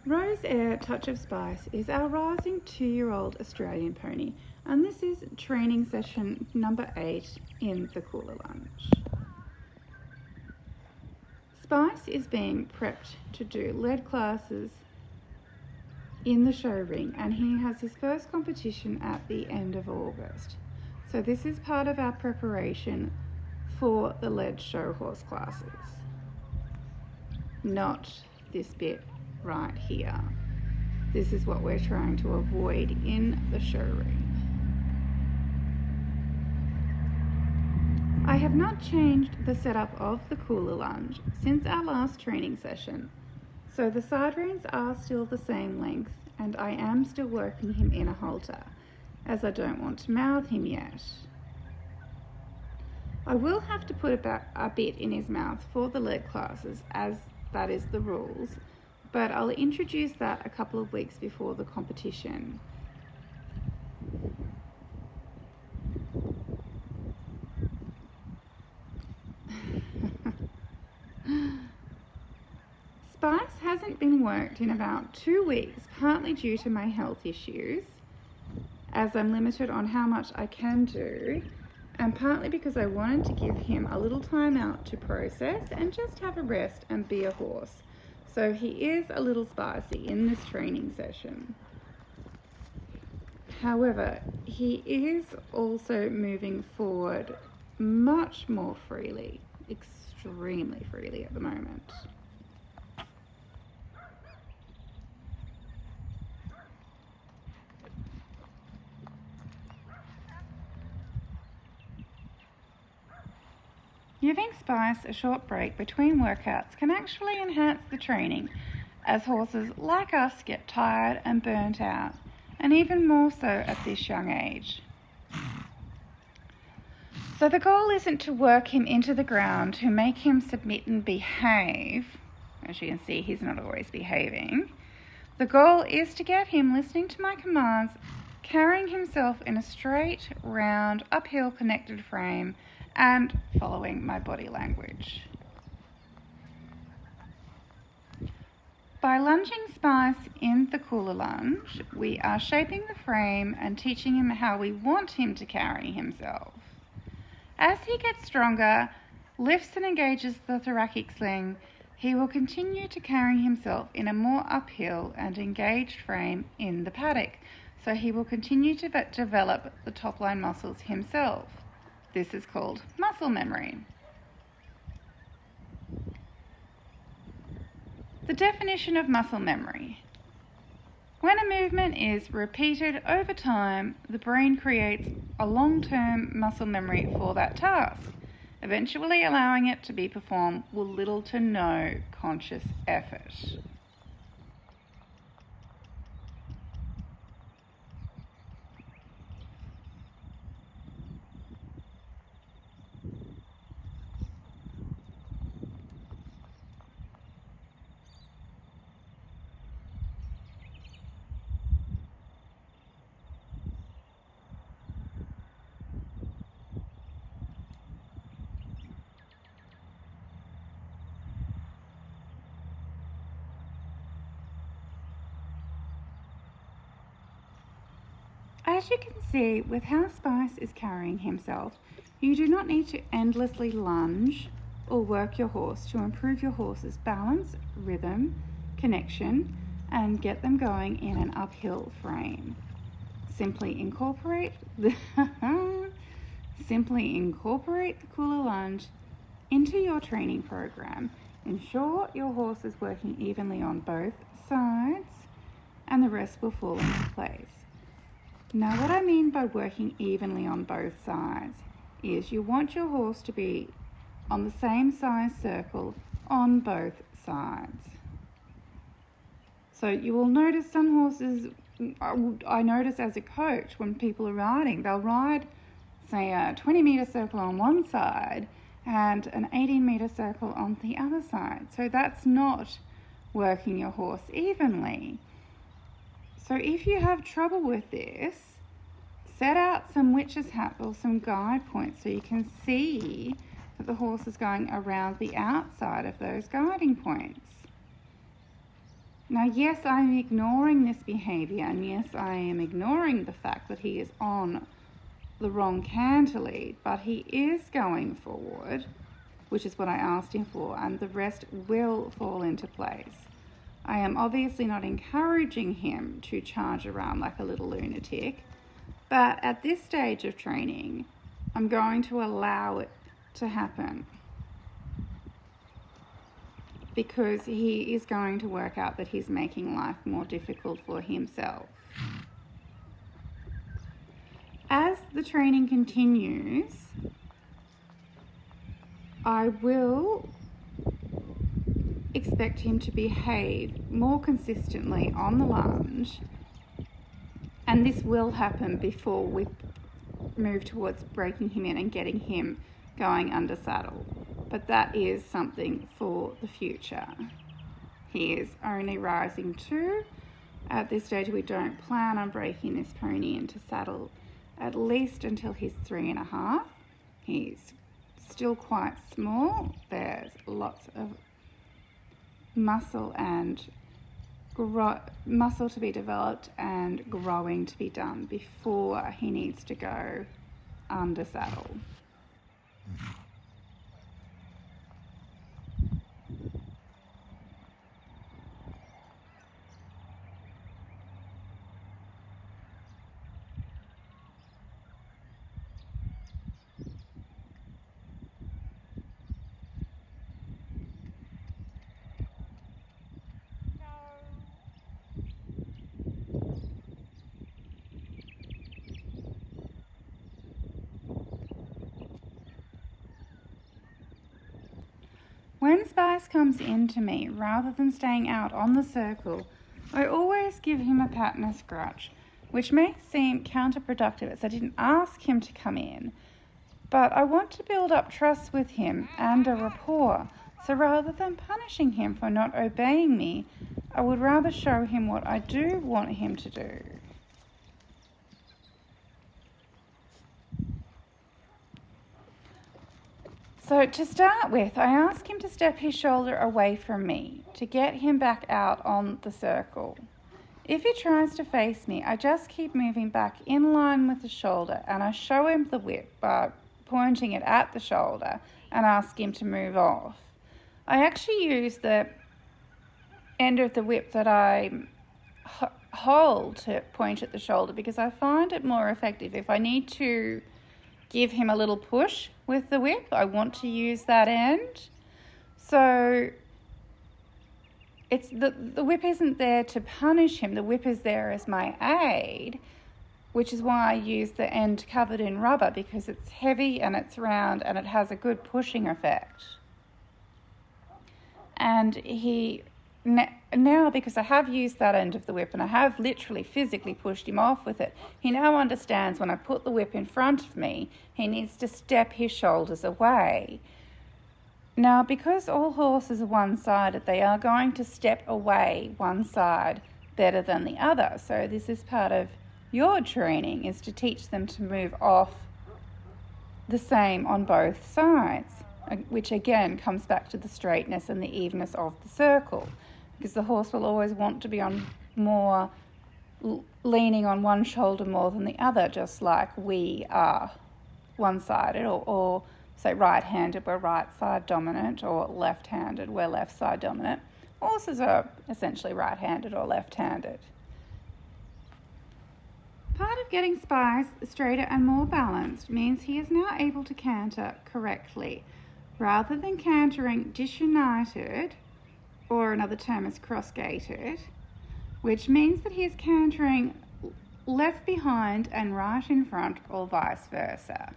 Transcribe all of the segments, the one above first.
Rose Air Touch of Spice is our rising 2-year-old Australian pony, and this is training session number 8 in the Kula Lunge. Spice is being prepped to do lead classes in the show ring, and he has his first competition at the end of August. So this is part of our preparation for the lead show horse classes. Not this bit right here. This is what we're trying to avoid in the show ring. I have not changed the setup of the Kula Lunge since our last training session, so the side reins are still the same length, and I am still working him in a halter, as I don't want to mouth him yet. I will have to put about a bit in his mouth for the lead classes, as that is the rules, but I'll introduce that a couple of weeks before the competition. Spice hasn't been worked in about 2 weeks, partly due to my health issues, as I'm limited on how much I can do, and partly because I wanted to give him a little time out to process and just have a rest and be a horse. So he is a little spicy in this training session. However, he is also moving forward much more freely, extremely freely at the moment. Giving Spice a short break between workouts can actually enhance the training, as horses like us get tired and burnt out, and even more so at this young age. So the goal isn't to work him into the ground to make him submit and behave. As you can see, he's not always behaving. The goal is to get him listening to my commands, carrying himself in a straight, round, uphill connected frame, and following my body language. By lunging Spice in the Kula Lunge, we are shaping the frame and teaching him how we want him to carry himself. As he gets stronger, lifts and engages the thoracic sling, he will continue to carry himself in a more uphill and engaged frame in the paddock, so he will continue to develop the top line muscles himself. This is called muscle memory. The definition of muscle memory. When a movement is repeated over time, the brain creates a long-term muscle memory for that task, eventually allowing it to be performed with little to no conscious effort. As you can see with how Spice is carrying himself, you do not need to endlessly lunge or work your horse to improve your horse's balance, rhythm, connection, and get them going in an uphill frame. Simply incorporate the Kula Lunge into your training program. Ensure your horse is working evenly on both sides, and the rest will fall into place. Now, what I mean by working evenly on both sides is you want your horse to be on the same size circle on both sides. So you will notice some horses, I notice as a coach when people are riding, they'll ride, say, a 20-meter circle on one side and an 18-meter circle on the other side. So that's not working your horse evenly. So if you have trouble with this, set out some witch's hat or some guide points so you can see that the horse is going around the outside of those guiding points. Now, yes, I'm ignoring this behavior, and yes, I am ignoring the fact that he is on the wrong canter lead, but he is going forward, which is what I asked him for, and the rest will fall into place. I am obviously not encouraging him to charge around like a little lunatic, but at this stage of training, I'm going to allow it to happen, because he is going to work out that he's making life more difficult for himself. As the training continues, I will expect him to behave more consistently on the lunge, and this will happen before we move towards breaking him in and getting him going under saddle. But that is something for the future. He is only rising 2. At this stage, we don't plan on breaking this pony into saddle at least until he's 3.5. He's still quite small. There's lots of muscle to be developed and growing to be done before he needs to go under saddle. When Spice comes into me, rather than staying out on the circle, I always give him a pat and a scratch, which may seem counterproductive as I didn't ask him to come in, but I want to build up trust with him and a rapport. So rather than punishing him for not obeying me, I would rather show him what I do want him to do. So to start with, I ask him to step his shoulder away from me to get him back out on the circle. If he tries to face me, I just keep moving back in line with the shoulder, and I show him the whip by pointing it at the shoulder and ask him to move off. I actually use the end of the whip that I hold to point at the shoulder because I find it more effective. If I need to give him a little push with the whip, I want to use that end. So it's the whip isn't there to punish him. The whip is there as my aid, which is why I use the end covered in rubber, because it's heavy and it's round and it has a good pushing effect. And he now, because I have used that end of the whip and I have literally physically pushed him off with it, he now understands when I put the whip in front of me, he needs to step his shoulders away. Now, because all horses are one-sided, they are going to step away one side better than the other. So this is part of your training, is to teach them to move off the same on both sides, which again comes back to the straightness and the evenness of the circle, because the horse will always want to be on more leaning on one shoulder more than the other, just like we are one-sided, or say right-handed, we're right side dominant, or left-handed, we're left side dominant. Horses are essentially right-handed or left-handed. Part of getting Spice straighter and more balanced means he is now able to canter correctly, rather than cantering disunited, or another term is cross-gated, which means that he is cantering left behind and right in front, or vice versa.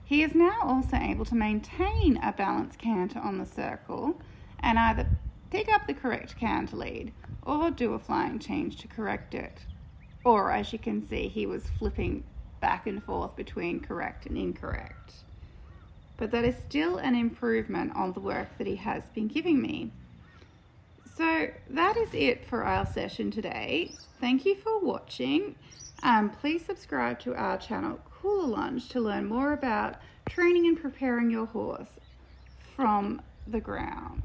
He is now also able to maintain a balanced canter on the circle and either pick up the correct canter lead or do a flying change to correct it. Or, as you can see, he was flipping back and forth between correct and incorrect. But that is still an improvement on the work that he has been giving me. So that is it for our session today. Thank you for watching. Please subscribe to our channel, Kula Lunge, to learn more about training and preparing your horse from the ground.